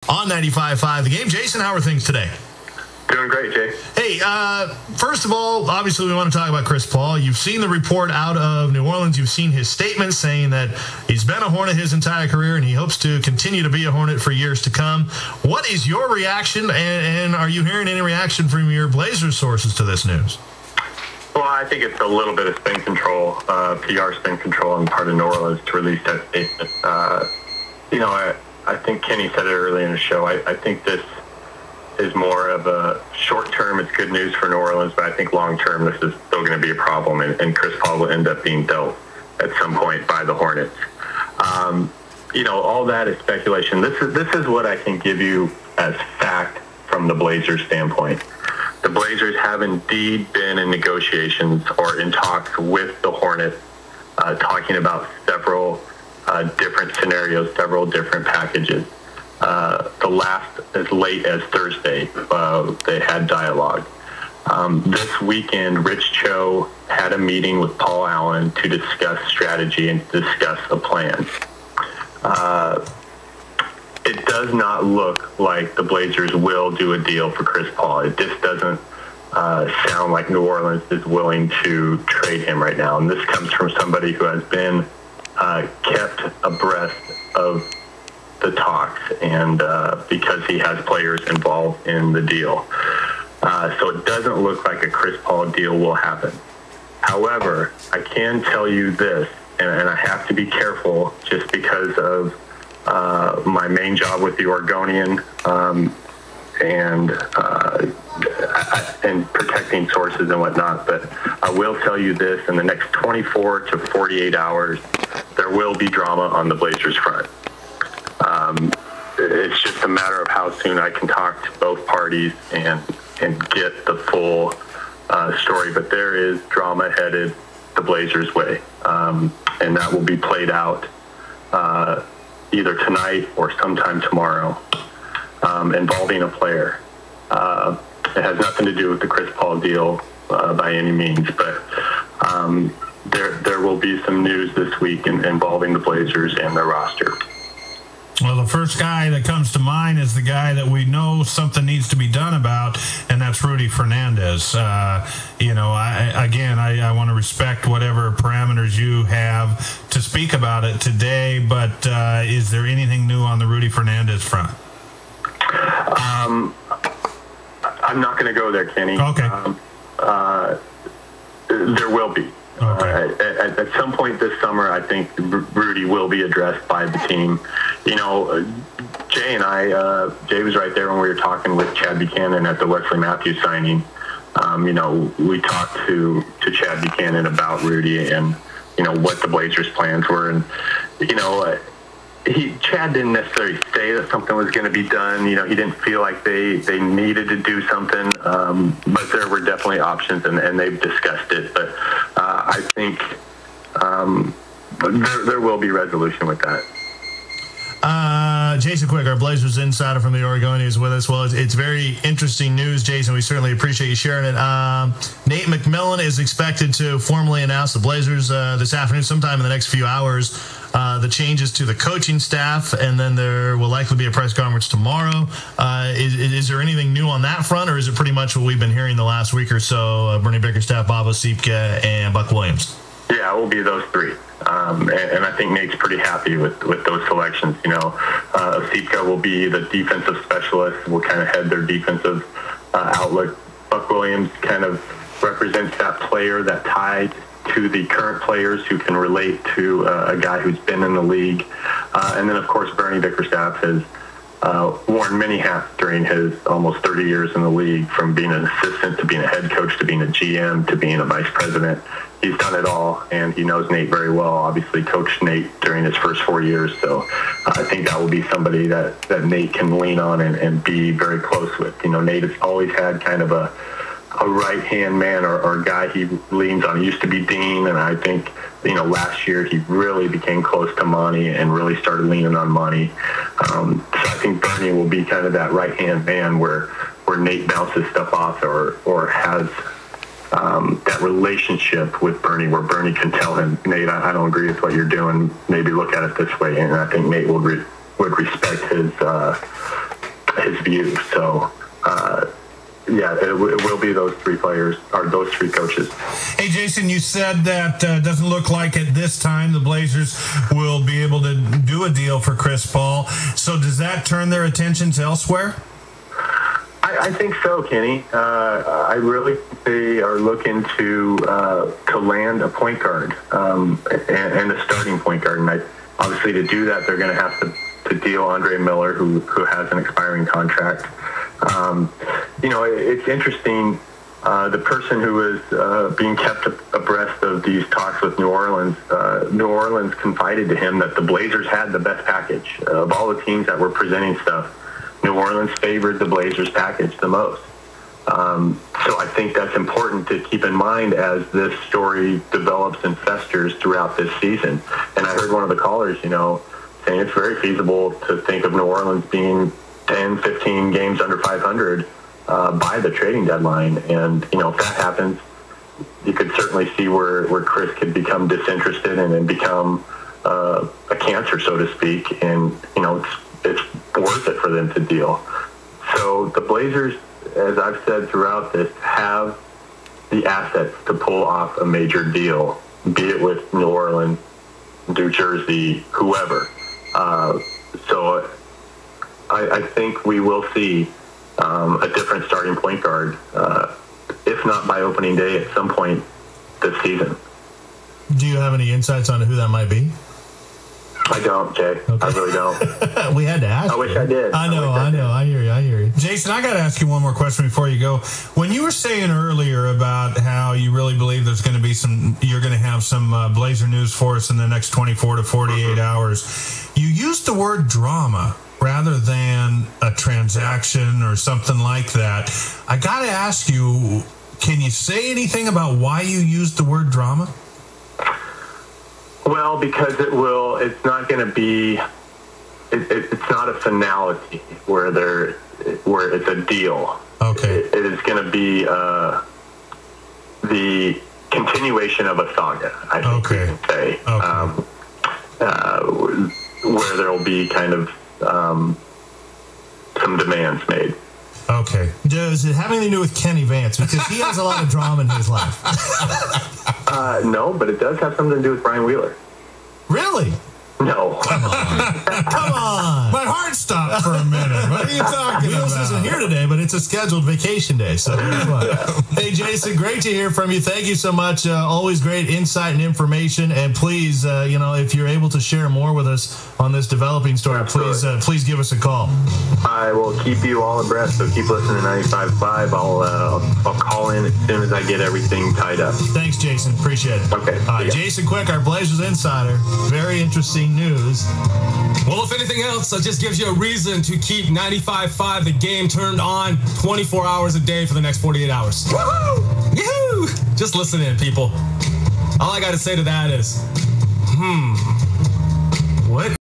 On 95.5 The Game. Jason, how are things today? Doing great, Jay. Hey, first of all, obviously we want to talk about Chris Paul. You've seen the report out of New Orleans. You've seen his statement saying that he's been a Hornet his entire career and he hopes to continue to be a Hornet for years to come. What is your reaction, and are you hearing any reaction from your Blazers sources to this news? Well, I think it's a little bit of spin control, PR spin control on the part of New Orleans to release that statement. I think Kenny said it earlier in the show. I think this is more of a short term, it's good news for New Orleans, but I think long term this is still going to be a problem, and Chris Paul will end up being dealt at some point by the Hornets. All that is speculation. This is what I can give you as fact from the Blazers standpoint. The Blazers have indeed been in negotiations or in talks with the Hornets, talking about several different scenarios, several different packages. The last, as late as Thursday, they had dialogue. This weekend, Rich Cho had a meeting with Paul Allen to discuss strategy and discuss a plan. It does not look like the Blazers will do a deal for Chris Paul. It just doesn't sound like New Orleans is willing to trade him right now. And this comes from somebody who has been kept abreast of the talks, and because he has players involved in the deal. So it doesn't look like a Chris Paul deal will happen. However, I can tell you this, and I have to be careful just because of my main job with the Oregonian and protecting sources and whatnot, but I will tell you this, in the next 24 to 48 hours, there will be drama on the Blazers front. It's just a matter of how soon I can talk to both parties and get the full story. But there is drama headed the Blazers' way, and that will be played out either tonight or sometime tomorrow, involving a player. It has nothing to do with the Chris Paul deal by any means, but there will be some news this week involving the Blazers and their roster. Well, the first guy that comes to mind is the guy that we know something needs to be done about, and that's Rudy Fernandez. I want to respect whatever parameters you have to speak about it today, but is there anything new on the Rudy Fernandez front? I'm not going to go there, Kenny. Okay. There will be. Okay. At some point this summer, I think Rudy will be addressed by the team. Jay and I, Jay was right there when we were talking with Chad Buchanan at the Wesley Matthews signing. We talked to Chad Buchanan about Rudy and, what the Blazers' plans were. And, Chad didn't necessarily say that something was going to be done. He didn't feel like they needed to do something, but there were definitely options, and they've discussed it. But I think there will be resolution with that. Jason Quick, our Blazers insider from the Oregonian, is with us. Well, it's very interesting news, Jason. We certainly appreciate you sharing it. Nate McMillan is expected to formally announce the Blazers this afternoon, sometime in the next few hours, the changes to the coaching staff, and then there will likely be a press conference tomorrow. Is there anything new on that front, or is it pretty much what we've been hearing the last week or so, Bernie Bickerstaff, Bob Osipka, and Buck Williams? Yeah, it will be those three. And I think Nate's pretty happy with those selections. Osipka will be the defensive specialist, will kind of head their defensive outlook. Buck Williams kind of represents that player, that tie to the current players who can relate to a guy who's been in the league. And then, of course, Bernie Bickerstaff has worn many hats during his almost 30 years in the league, from being an assistant to being a head coach to being a GM to being a vice president. He's done it all, and he knows Nate very well. Obviously coached Nate during his first 4 years, so I think that will be somebody that Nate can lean on and be very close with. Nate has always had kind of a right-hand man or a guy he leans on. He used to be Dean, and I think, last year he really became close to Monty and really started leaning on Monty. So I think Bernie will be kind of that right-hand man where Nate bounces stuff off or has that relationship with Bernie, where Bernie can tell him, Nate, I don't agree with what you're doing. Maybe look at it this way. And I think Nate would respect his his view. So, yeah, it will be those three players, or those three coaches. Hey, Jason, you said that doesn't look like at this time the Blazers will be able to do a deal for Chris Paul. So does that turn their attentions elsewhere? I think so, Kenny. I really think they are looking to land a point guard and a starting point guard. And obviously to do that, they're going to have to deal Andre Miller, who has an expiring contract. It's interesting. The person who is being kept abreast of these talks with New Orleans confided to him that the Blazers had the best package of all the teams that were presenting stuff. New Orleans favored the Blazers package the most. So I think that's important to keep in mind as this story develops and festers throughout this season. And I heard one of the callers, saying it's very feasible to think of New Orleans being 10, 15 games under 500 by the trading deadline. And, if that happens, you could certainly see where Chris could become disinterested and become a cancer, so to speak. And, it's worth it for them to deal. So the Blazers, as I've said throughout this, have the assets to pull off a major deal, be it with New Orleans, New Jersey, whoever. So I think we will see a different starting point guard, if not by opening day, at some point this season. Do you have any insights on who that might be? I don't, Jay. Okay. I really don't. We had to ask. I wish I did. I know. I hear you. Jason, I got to ask you one more question before you go. When you were saying earlier about how you really believe there's going to be you're going to have some Blazer news for us in the next 24 to 48 hours, you used the word drama rather than a transaction or something like that. I got to ask you, can you say anything about why you used the word drama? Well, because it's not going to be, it's not a finality where it's a deal. Okay. It is going to be the continuation of a saga, I think we can say. Okay. Where there will be kind of some demands made. Okay. Does it have anything to do with Kenny Vance? Because he has a lot of drama in his life. No, but it does have something to do with Brian Wheeler. Really? No. Come on. My heart stopped for a minute. What are you talking Wheels about? isn't here today, but it's a scheduled vacation day. So, hey, Jason, great to hear from you. Thank you so much. Always great insight and information. And please, if you're able to share more with us on this developing story, please give us a call. I will keep you all abreast. So keep listening to 95.5. I'll call in as soon as I get everything tied up. Thanks, Jason. Appreciate it. Okay. All right, Jason Quick, our Blazers insider. Very interesting news. Well, if anything else, it just gives you a reason to keep 95.5, the game, turned on 24 hours a day for the next 48 hours. Woohoo! Yahoo! Just listen in, people. All I got to say to that is, what